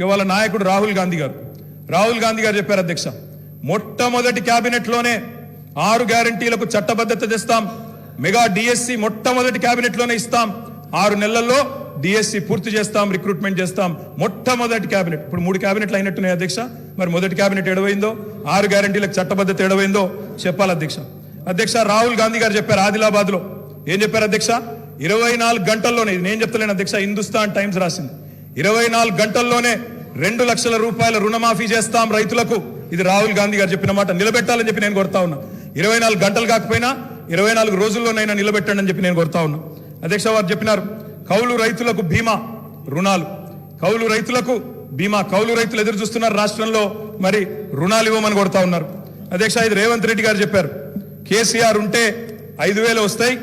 ఇవాళ నాయకుడు రాహుల్ గాంధీ గారు చెప్పారు అధ్యక్ష, మొట్టమొదటి కేబినెట్ లోనే 6 గ్యారంటీలకు చట్టబద్ధత తెస్తాం, మెగా డిఎస్సి మొట్టమొదటి కేబినెట్ లోనే ఇస్తాం, 6 నెలల్లో డిఎస్సి పూర్తి చేస్తాం, రిక్రూట్మెంట్ చేస్తాం. మొట్టమొదటి కేబినెట్. ఇప్పుడు 3 కేబినెట్లు అయినట్టున్నాయి అధ్యక్ష. మరి మొదటి కేబినెట్ ఎడవైందో, 6 గ్యారంటీలకు చట్టబద్ధత ఎడవైందో చెప్పాలి అధ్యక్ష. రాహుల్ గాంధీ గారు చెప్పారు ఆదిలాబాద్ లో, ఏం చెప్పారు అధ్యక్ష? 24 గంటల్లోనే, ఇది నేను చెప్తలేను అధ్యక్ష, హిందుస్థాన్ టైమ్స్ రాసింది, 24 గంటల్లోనే 2 లక్షల రూపాయల రుణమాఫీ చేస్తాం రైతులకు. ఇది రాహుల్ గాంధీ గారు చెప్పిన మాట. నిలబెట్టాలని చెప్పి నేను కోరుతా ఉన్నా. 24 గంటలు కాకపోయినా 24 రోజుల్లోనైనా నిలబెట్టండి అని చెప్పి నేను కోరుతా ఉన్నా అధ్యక్ష. వారు చెప్పినారు కౌలు రైతులకు బీమా రుణాలు, కౌలు రైతులకు బీమా. కౌలు రైతులు ఎదురు చూస్తున్నారు రాష్ట్రంలో, మరి రుణాలు ఇవ్వమని కోరుతా ఉన్నారు అధ్యక్ష. ఇది రేవంత్ రెడ్డి గారు చెప్పారు, కేసీఆర్ ఉంటే 5,000 వస్తాయి,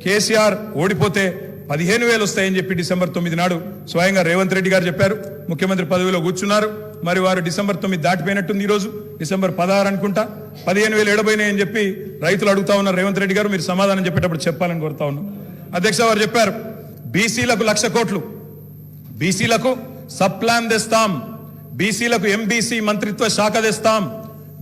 కేసీఆర్ ఓడిపోతే 15,000 వస్తాయని చెప్పి డిసెంబర్ 9 నాడు స్వయంగా రేవంత్ రెడ్డి గారు చెప్పారు. ముఖ్యమంత్రి పదవిలో కూర్చున్నారు. మరి వారు డిసెంబర్ 9 దాటిపోయినట్టుంది. ఈ రోజు డిసెంబర్ 16 అనుకుంటా. 15,000 ఎడబోయినాయని చెప్పి రైతులు అడుగుతా ఉన్నారు. రేవంత్ రెడ్డి గారు మీరు సమాధానం చెప్పేటప్పుడు చెప్పాలని కోరుతా ఉన్నాం అధ్యక్ష. వారు చెప్పారు బీసీలకు 1,00,000 కోట్లు, బీసీలకు సబ్ ప్లాన్ తెస్తాం, బీసీలకు ఎంబీసీ మంత్రిత్వ శాఖ తెస్తాం,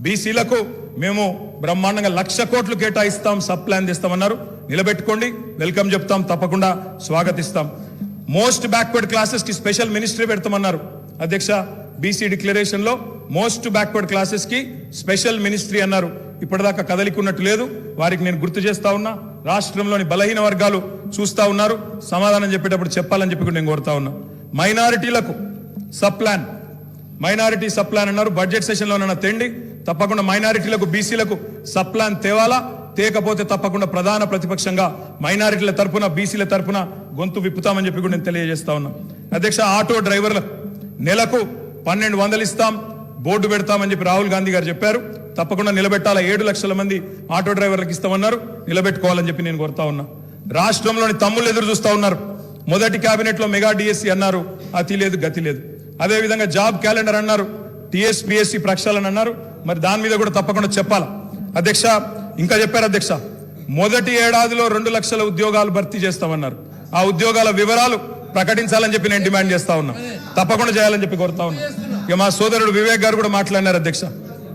బీసీలకు మేము బ్రహ్మాండంగా 1,00,000 కోట్లు కేటాయిస్తాం, సబ్ ప్లాన్ తెస్తామన్నారు. నిలబెట్టుకోండి, వెల్కమ్ చెప్తాం, తప్పకుండా స్వాగతిస్తాం. మోస్ట్ బ్యాక్వర్డ్ క్లాసెస్ కి స్పెషల్ మినిస్ట్రీ పెడతామన్నారు అధ్యక్ష. బీసీ డిక్లరేషన్ లో మోస్ట్ బ్యాక్వర్డ్ క్లాసెస్ కి స్పెషల్ మినిస్ట్రీ అన్నారు. ఇప్పటిదాకా కదలికున్నట్టు లేదు. వారికి నేను గుర్తు చేస్తా ఉన్నా, రాష్ట్రంలోని బలహీన వర్గాలు చూస్తా ఉన్నారు, సమాధానం చెప్పేటప్పుడు చెప్పాలని చెప్పి నేను కోరుతా ఉన్నా. మైనారిటీలకు sub plan, minority sub plan అన్నారు. బడ్జెట్ సెషన్ లో తెండి, తప్పకుండా మైనారిటీలకు బీసీలకు సబ్ ప్లాన్ తేవాలా, తేకపోతే తప్పకుండా ప్రధాన ప్రతిపక్షంగా మైనారిటీల తరపున బీసీల తరపున గొంతు విప్పుతామని చెప్పి కూడా నేను తెలియజేస్తా ఉన్నా అధ్యక్ష. ఆటో డ్రైవర్లకు నెలకు 1,200 ఇస్తాం, బోర్డు పెడతామని చెప్పి రాహుల్ గాంధీ గారు చెప్పారు. తప్పకుండా నిలబెట్టాలా. 7 లక్షల మంది ఆటో డ్రైవర్లకు ఇస్తామన్నారు, నిలబెట్టుకోవాలని చెప్పి నేను కోరుతా ఉన్నా. రాష్ట్రంలోని తమ్ముళ్ళు ఎదురు చూస్తా ఉన్నారు. మొదటి కేబినెట్ లో మెగా డిఎస్సి అన్నారు, అతి లేదు గతి లేదు. అదేవిధంగా జాబ్ క్యాలెండర్ అన్నారు, టీఎస్పీఎస్సీ ప్రక్షాళన అన్నారు. మరి దాని మీద కూడా తప్పకుండా చెప్పాలా అధ్యక్ష. ఇంకా చెప్పారు అధ్యక్ష, మొదటి ఏడాదిలో 2 లక్షల ఉద్యోగాలు భర్తీ చేస్తామన్నారు. ఆ ఉద్యోగాల వివరాలు ప్రకటించాలని చెప్పి నేను డిమాండ్ చేస్తా ఉన్నా, తప్పకుండా చేయాలని చెప్పి కోరుతా ఉన్నా. ఇక మా సోదరుడు వివేక్ గారు కూడా మాట్లాడినారు అధ్యక్ష.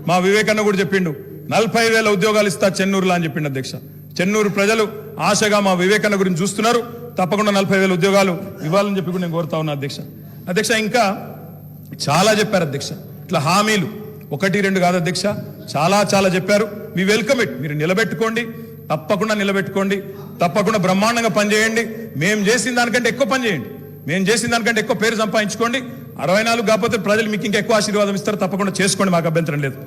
మా వివేక్ అన్న కూడా చెప్పిండు 40,000 ఉద్యోగాలు ఇస్తా చెన్నూరులో అని చెప్పిండు అధ్యక్ష. చెన్నూరు ప్రజలు ఆశగా మా వివేక్ అన్న గురించి చూస్తున్నారు. తప్పకుండా 40,000 ఉద్యోగాలు ఇవ్వాలని చెప్పి కూడా నేను కోరుతా ఉన్నా అధ్యక్ష. ఇంకా చాలా చెప్పారు అధ్యక్ష. ఇట్లా హామీలు 1, 2 కాదు అధ్యక్ష, చాలా చెప్పారు. Me welcome it. మీరు నిలబెట్టుకోండి, తప్పకుండా నిలబెట్టుకోండి, తప్పకుండా బ్రహ్మాండంగా పనిచేయండి. మేము చేసిన దానికంటే ఎక్కువ పని చేయండి, మేము చేసిన దానికంటే ఎక్కువ పేరు సంపాదించుకోండి. 64 కాకపోతే ప్రజలు మీకు ఇంకా ఎక్కువ ఆశీర్వాదం ఇస్తారు, తప్పకుండా చేసుకోండి, మాకు అభ్యంతరం లేదు.